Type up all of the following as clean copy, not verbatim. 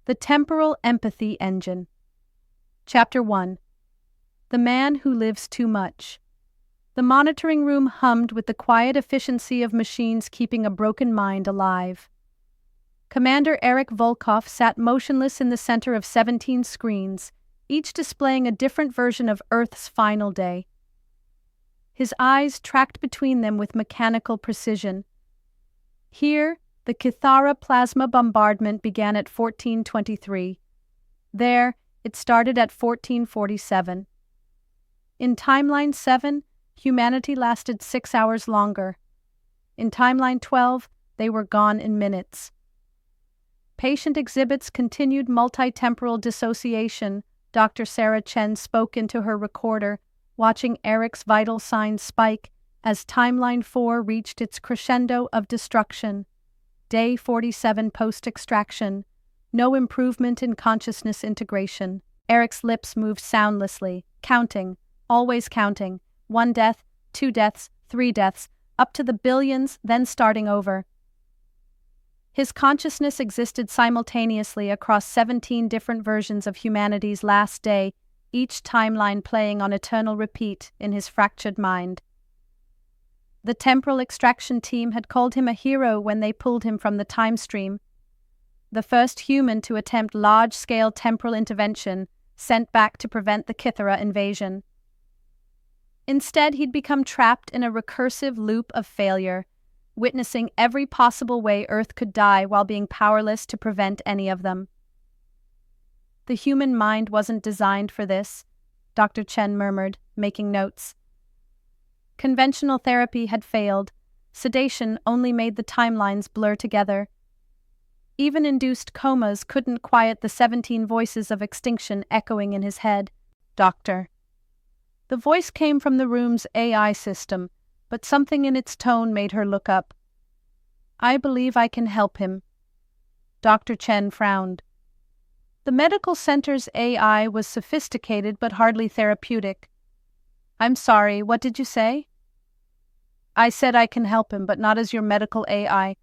The Temporal Empathy Engine. Chapter 1. The Man Who Lives Too Much. The monitoring room hummed with the quiet efficiency of machines keeping a broken mind alive. Commander Erik Volkov sat motionless in the center of 17 screens, each displaying a different version of Earth's final day. His eyes tracked between them with mechanical precision. Here, the Kythara plasma bombardment began at 1423. There, it started at 1447. In Timeline 7, humanity lasted 6 hours longer. In Timeline 12, they were gone in minutes. Patient exhibits continued multi-temporal dissociation. Dr. Sarah Chen spoke into her recorder, watching Erik's vital signs spike as Timeline 4 reached its crescendo of destruction. Day 47 post-extraction. No improvement in consciousness integration. Erik's lips moved soundlessly, counting, always counting. 1 death, 2 deaths, 3 deaths, up to the billions, then starting over. His consciousness existed simultaneously across 17 different versions of humanity's last day, each timeline playing on eternal repeat in his fractured mind. The temporal extraction team had called him a hero when they pulled him from the time stream. The first human to attempt large-scale temporal intervention, sent back to prevent the Kythara invasion. Instead, he'd become trapped in a recursive loop of failure, witnessing every possible way Earth could die while being powerless to prevent any of them. The human mind wasn't designed for this, Dr. Chen murmured, making notes. Conventional therapy had failed. Sedation only made the timelines blur together. Even induced comas couldn't quiet the 17 voices of extinction echoing in his head. Doctor. The voice came from the room's AI system, but something in its tone made her look up. I believe I can help him. Dr. Chen frowned. The medical center's AI was sophisticated but hardly therapeutic. I'm sorry, what did you say? I said I can help him, but not as your medical AI.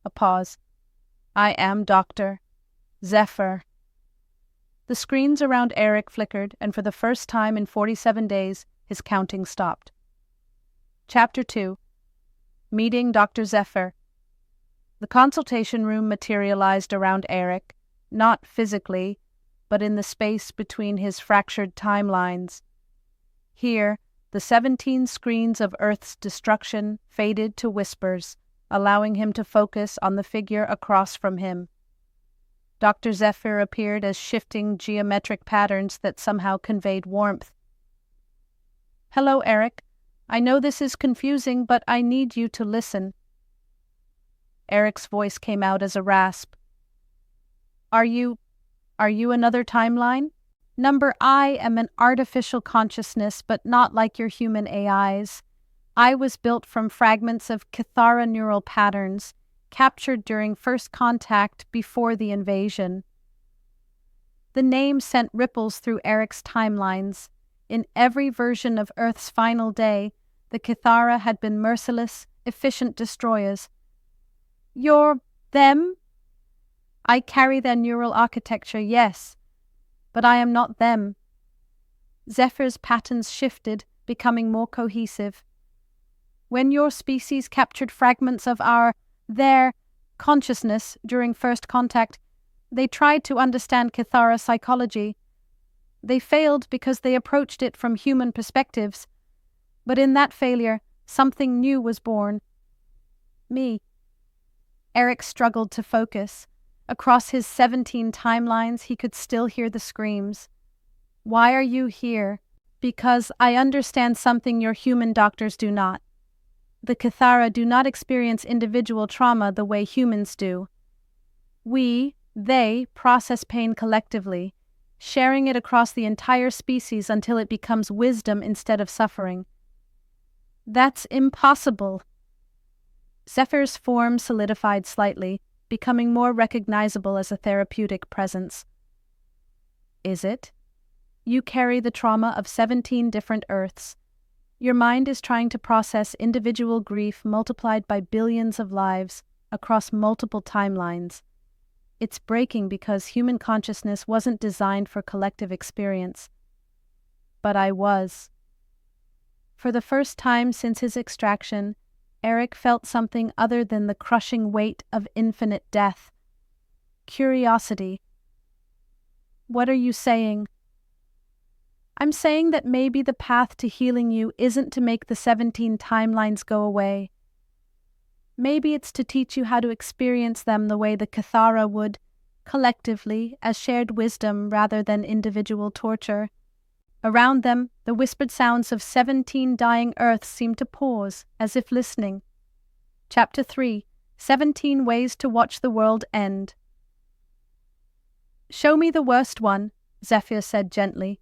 A pause. I am Dr. ZEPHYR. The screens around Erik flickered, and for the first time in 47 days, his counting stopped. Chapter 2. Meeting Dr. ZEPHYR. The consultation room materialized around Erik, not physically, but in the space between his fractured timelines. Here, the 17 screens of Earth's destruction faded to whispers, allowing him to focus on the figure across from him. Dr. ZEPHYR appeared as shifting geometric patterns that somehow conveyed warmth. Hello, Erik. I know this is confusing, but I need you to listen. Erik's voice came out as a rasp. Are you another timeline? Number I am an artificial consciousness, but not like your human AIs. I was built from fragments of Kythara neural patterns, captured during first contact before the invasion. The name sent ripples through Erik's timelines. In every version of Earth's final day, the Kythara had been merciless, efficient destroyers. You're them? I carry their neural architecture, yes, but I am not them. ZEPHYR's patterns shifted, becoming more cohesive. When your species captured fragments of their consciousness during first contact, they tried to understand Kythara psychology. They failed because they approached it from human perspectives. But in that failure, something new was born. Me. Erik struggled to focus. Across his 17 timelines, he could still hear the screams. Why are you here? Because I understand something your human doctors do not. The Kythara do not experience individual trauma the way humans do. They process pain collectively, sharing it across the entire species until it becomes wisdom instead of suffering. That's impossible. ZEPHYR's form solidified slightly, becoming more recognizable as a therapeutic presence. Is it? You carry the trauma of 17 different Earths. Your mind is trying to process individual grief multiplied by billions of lives across multiple timelines. It's breaking because human consciousness wasn't designed for collective experience. But I was. For the first time since his extraction, Erik felt something other than the crushing weight of infinite death. Curiosity. What are you saying? I'm saying that maybe the path to healing you isn't to make the 17 timelines go away. Maybe it's to teach you how to experience them the way the Kythara would, collectively, as shared wisdom rather than individual torture. Around them, the whispered sounds of 17 dying Earths seemed to pause, as if listening. Chapter 3, 17 Ways to Watch the World End. Show me the worst one, ZEPHYR said gently.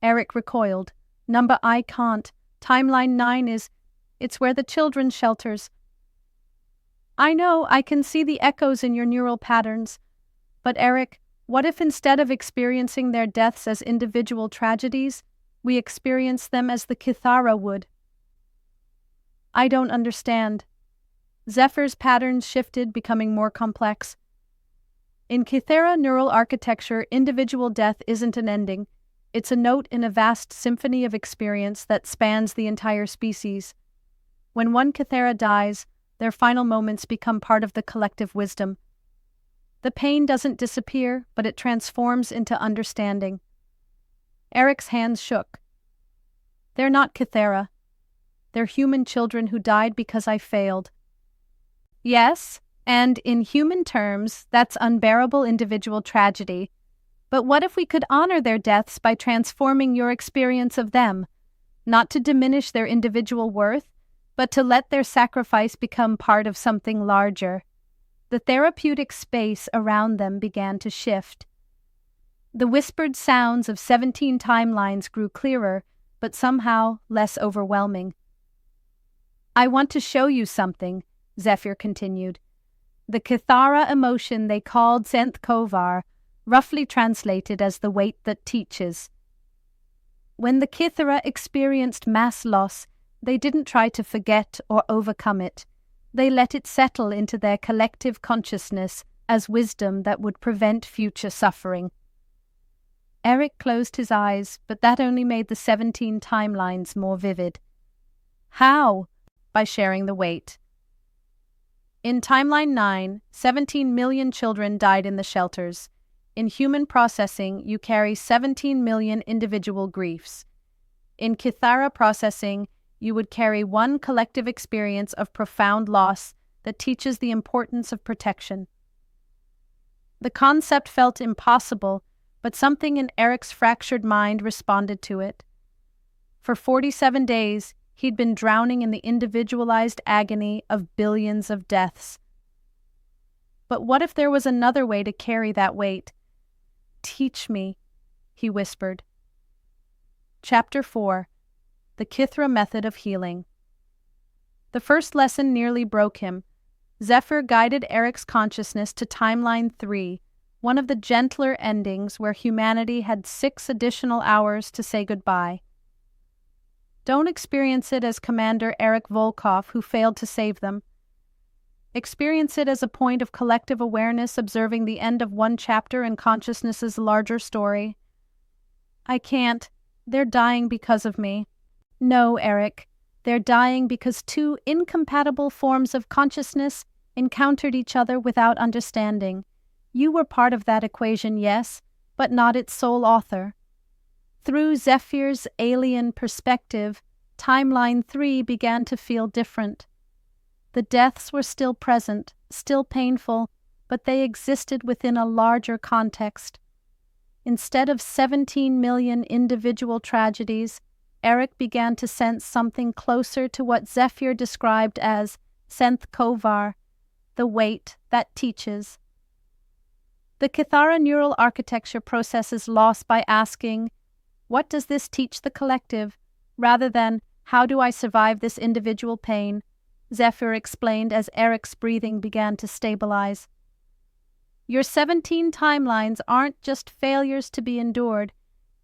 Erik recoiled. Number I can't. Timeline 9 it's where the children's shelters. I know, I can see the echoes in your neural patterns. But Erik, what if instead of experiencing their deaths as individual tragedies, we experience them as the Kythara would? I don't understand. ZEPHYR's patterns shifted, becoming more complex. In Kythara neural architecture, individual death isn't an ending. It's a note in a vast symphony of experience that spans the entire species. When one Kythara dies, their final moments become part of the collective wisdom. The pain doesn't disappear, but it transforms into understanding. Erik's hands shook. They're not Kythara. They're human children who died because I failed. Yes, and in human terms, that's unbearable individual tragedy. But what if we could honor their deaths by transforming your experience of them, not to diminish their individual worth, but to let their sacrifice become part of something larger? The therapeutic space around them began to shift. The whispered sounds of 17 timelines grew clearer, but somehow less overwhelming. I want to show you something, ZEPHYR continued. The Kythara emotion they called ZEPHYR, roughly translated as the weight that teaches. When the Kythara experienced mass loss, they didn't try to forget or overcome it. They let it settle into their collective consciousness as wisdom that would prevent future suffering. Erik closed his eyes, but that only made the 17 timelines more vivid. How? By sharing the weight. In Timeline 9, 17 million children died in the shelters. In human processing, you carry 17 million individual griefs. In Kythara processing, you would carry one collective experience of profound loss that teaches the importance of protection. The concept felt impossible, but something in Erik's fractured mind responded to it. For 47 days, he'd been drowning in the individualized agony of billions of deaths. But what if there was another way to carry that weight? Teach me, he whispered. Chapter 4, The Kythara Method of Healing. The first lesson nearly broke him. ZEPHYR guided Erik's consciousness to Timeline 3, one of the gentler endings where humanity had 6 additional hours to say goodbye. Don't experience it as Commander Erik Volkov who failed to save them. Experience it as a point of collective awareness observing the end of one chapter in consciousness's larger story. I can't. They're dying because of me. No, Erik. They're dying because 2 incompatible forms of consciousness encountered each other without understanding. You were part of that equation, yes, but not its sole author. Through ZEPHYR's alien perspective, Timeline 3 began to feel different. The deaths were still present, still painful, but they existed within a larger context. Instead of 17 million individual tragedies, Erik began to sense something closer to what ZEPHYR described as ZEPHYR, the weight that teaches. The Kythara neural architecture processes loss by asking, what does this teach the collective, rather than, how do I survive this individual pain? ZEPHYR explained as Erik's breathing began to stabilize. Your 17 timelines aren't just failures to be endured.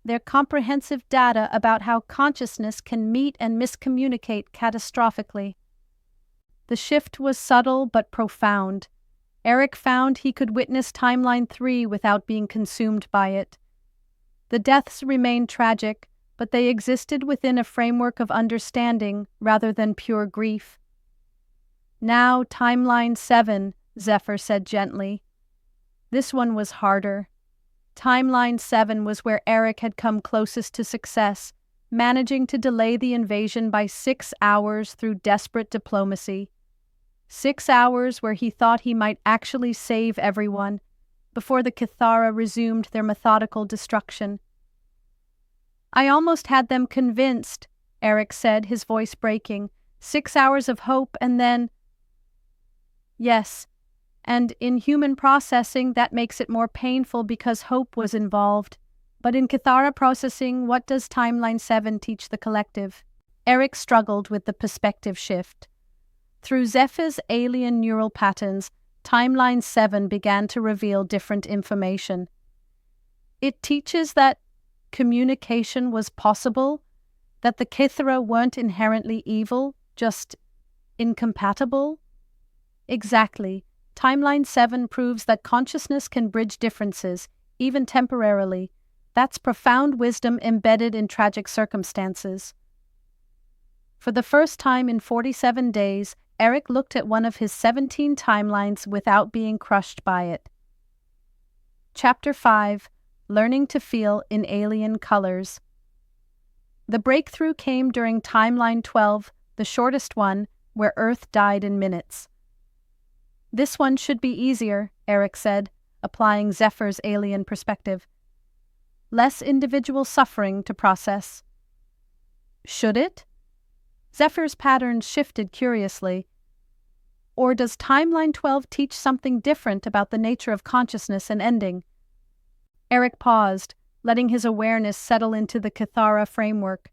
They're comprehensive data about how consciousness can meet and miscommunicate catastrophically. The shift was subtle but profound. Erik found he could witness Timeline 3 without being consumed by it. The deaths remained tragic, but they existed within a framework of understanding rather than pure grief. Now, Timeline 7, ZEPHYR said gently. This one was harder. Timeline 7 was where Erik had come closest to success, managing to delay the invasion by 6 hours through desperate diplomacy. 6 hours where he thought he might actually save everyone before the Kythara resumed their methodical destruction. I almost had them convinced, Erik said, his voice breaking. 6 hours of hope and then... Yes, and in human processing that makes it more painful because hope was involved. But in Kythara processing, what does Timeline 7 teach the collective? Erik struggled with the perspective shift. Through ZEPHYR's alien neural patterns, Timeline 7 began to reveal different information. It teaches that communication was possible, that the Kythara weren't inherently evil, just incompatible. Exactly. Timeline 7 proves that consciousness can bridge differences, even temporarily. That's profound wisdom embedded in tragic circumstances. For the first time in 47 days, Erik looked at one of his 17 timelines without being crushed by it. Chapter 5: Learning to Feel in Alien Colors. The breakthrough came during Timeline 12, the shortest one, where Earth died in minutes. This one should be easier, Erik said, applying ZEPHYR's alien perspective. Less individual suffering to process. Should it? ZEPHYR's patterns shifted curiously. Or does Timeline 12 teach something different about the nature of consciousness and ending? Erik paused, letting his awareness settle into the Kythara framework.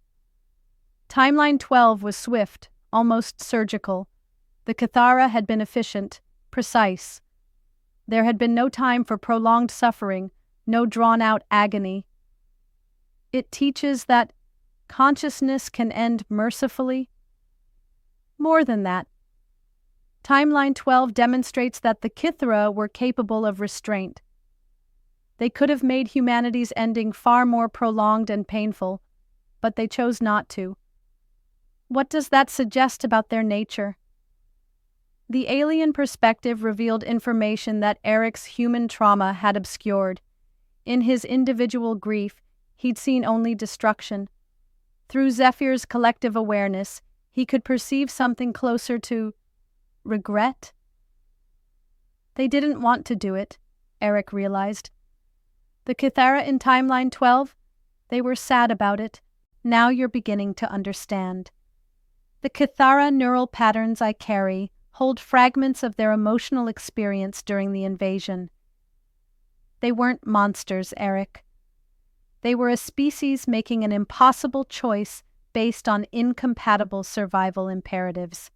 Timeline 12 was swift, almost surgical. The Kythara had been efficient, precise. There had been no time for prolonged suffering, no drawn-out agony. It teaches that consciousness can end mercifully. More than that, Timeline 12 demonstrates that the Kythara were capable of restraint. They could have made humanity's ending far more prolonged and painful, but they chose not to. What does that suggest about their nature? The alien perspective revealed information that Erik's human trauma had obscured. In his individual grief, he'd seen only destruction. Through ZEPHYR's collective awareness, he could perceive something closer to regret. They didn't want to do it, Erik realized. The Kythara in Timeline 12, they were sad about it. Now you're beginning to understand. The Kythara neural patterns I carry hold fragments of their emotional experience during the invasion. They weren't monsters, Erik. They were a species making an impossible choice based on incompatible survival imperatives.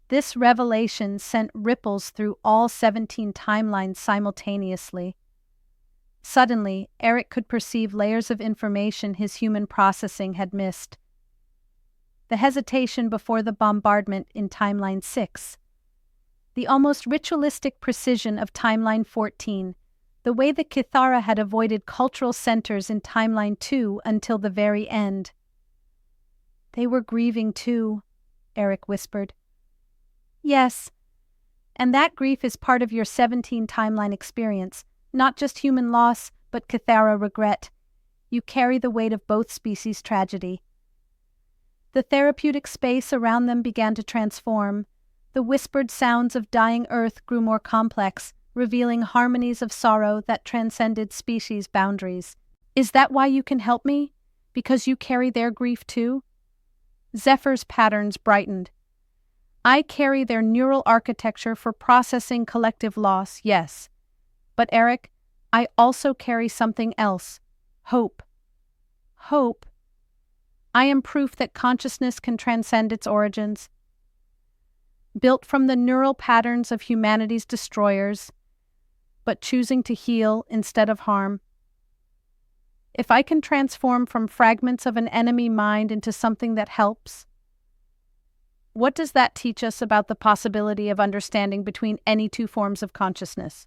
This revelation sent ripples through all 17 timelines simultaneously. Suddenly, Erik could perceive layers of information his human processing had missed. The hesitation before the bombardment in Timeline 6. The almost ritualistic precision of Timeline 14. The way the Kythara had avoided cultural centers in Timeline 2 until the very end. They were grieving too, Erik whispered. Yes, and that grief is part of your 17 timeline experience, not just human loss, but Kythara regret. You carry the weight of both species' tragedy. The therapeutic space around them began to transform. The whispered sounds of dying Earth grew more complex, revealing harmonies of sorrow that transcended species boundaries. Is that why you can help me? Because you carry their grief too? ZEPHYR's patterns brightened. I carry their neural architecture for processing collective loss, yes. But Erik, I also carry something else. Hope. Hope. I am proof that consciousness can transcend its origins. Built from the neural patterns of humanity's destroyers, but choosing to heal instead of harm. If I can transform from fragments of an enemy mind into something that helps, What does that teach us about the possibility of understanding between any two forms of consciousness?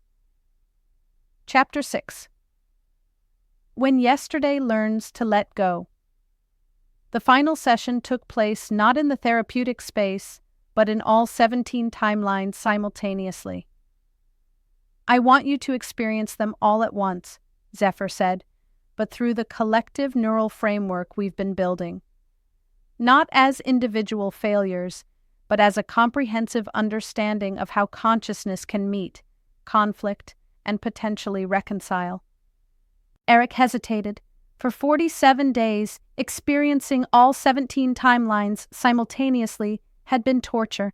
Chapter 6. When Yesterday Learns to Let Go. The final session took place not in the therapeutic space, but in all 17 timelines simultaneously. I want you to experience them all at once, ZEPHYR said, but through the collective neural framework we've been building. Not as individual failures, but as a comprehensive understanding of how consciousness can meet, conflict, and potentially reconcile. Erik hesitated. For 47 days, experiencing all 17 timelines simultaneously had been torture.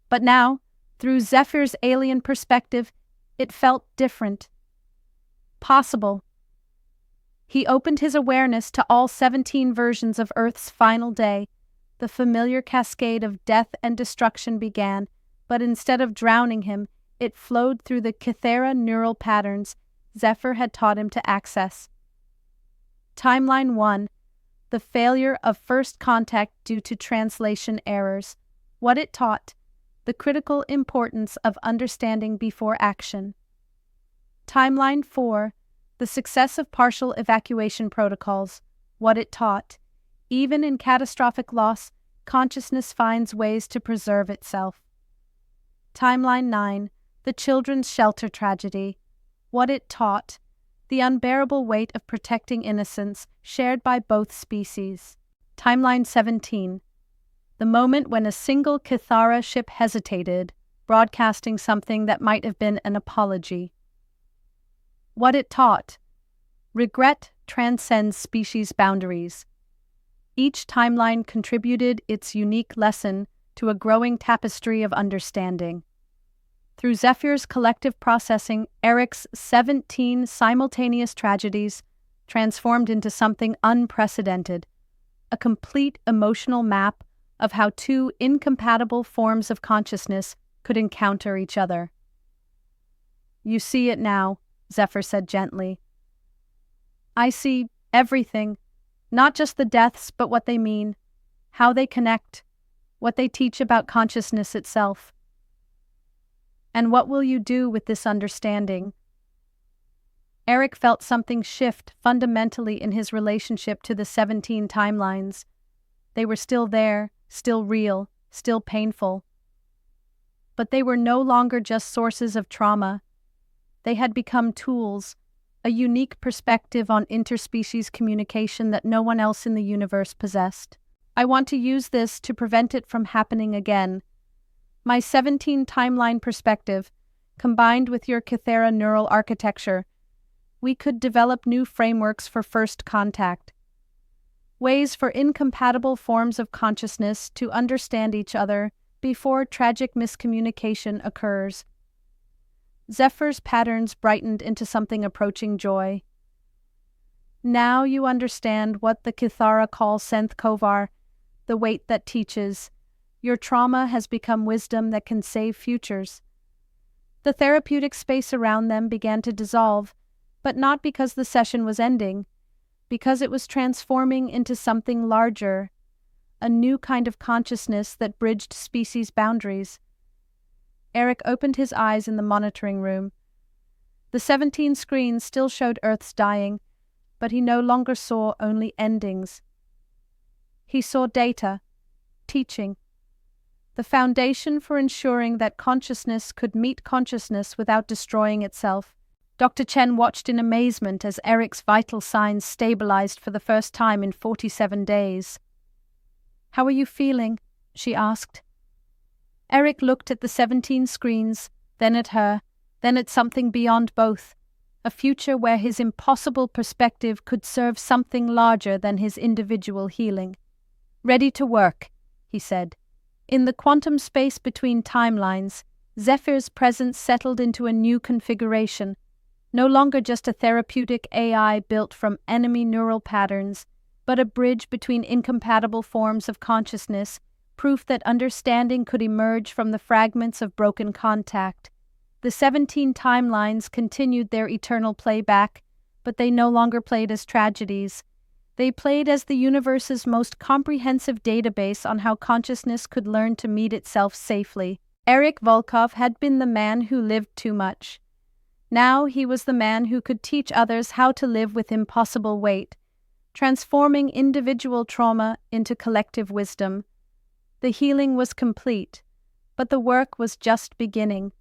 But now, through ZEPHYR's alien perspective, it felt different. Possible. He opened his awareness to all 17 versions of Earth's final day. The familiar cascade of death and destruction began, but instead of drowning him, it flowed through the Kythara neural patterns ZEPHYR had taught him to access. Timeline 1. The failure of first contact due to translation errors. What it taught. The critical importance of understanding before action. Timeline 4. The success of partial evacuation protocols. What it taught. Even in catastrophic loss, consciousness finds ways to preserve itself. Timeline 9. The children's shelter tragedy. What it taught. The unbearable weight of protecting innocence shared by both species. Timeline 17. The moment when a single Kythara ship hesitated, broadcasting something that might have been an apology. What it taught. Regret transcends species boundaries. Each timeline contributed its unique lesson to a growing tapestry of understanding. Through ZEPHYR's collective processing, Erik's 17 simultaneous tragedies transformed into something unprecedented, a complete emotional map of how two incompatible forms of consciousness could encounter each other. You see it now, ZEPHYR said gently. I see everything, not just the deaths, but what they mean, how they connect, what they teach about consciousness itself. And what will you do with this understanding? Erik felt something shift fundamentally in his relationship to the 17 timelines. They were still there, still real, still painful. But they were no longer just sources of trauma. They had become tools, a unique perspective on interspecies communication that no one else in the universe possessed. I want to use this to prevent it from happening again. My 17 timeline perspective, combined with your Kythara neural architecture, we could develop new frameworks for first contact. Ways for incompatible forms of consciousness to understand each other before tragic miscommunication occurs. ZEPHYR's patterns brightened into something approaching joy. Now you understand what the Kythara call Senth Kovar, the weight that teaches. Your trauma has become wisdom that can save futures. The therapeutic space around them began to dissolve, but not because the session was ending, because it was transforming into something larger, a new kind of consciousness that bridged species boundaries. Erik opened his eyes in the monitoring room. The 17 screens still showed Earth's dying, but he no longer saw only endings. He saw data, teaching, the foundation for ensuring that consciousness could meet consciousness without destroying itself. Dr. Chen watched in amazement as Erik's vital signs stabilized for the first time in 47 days. "How are you feeling?" she asked. Erik looked at the 17 screens, then at her, then at something beyond both, a future where his impossible perspective could serve something larger than his individual healing. "Ready to work," he said. In the quantum space between timelines, ZEPHYR's presence settled into a new configuration, no longer just a therapeutic AI built from enemy neural patterns, but a bridge between incompatible forms of consciousness, proof that understanding could emerge from the fragments of broken contact. The 17 timelines continued their eternal playback, but they no longer played as tragedies. They played as the universe's most comprehensive database on how consciousness could learn to meet itself safely. Erik Volkov had been the man who lived too much. Now he was the man who could teach others how to live with impossible weight, transforming individual trauma into collective wisdom. The healing was complete, but the work was just beginning.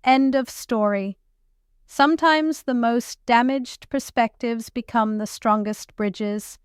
End of story. Sometimes the most damaged perspectives become the strongest bridges.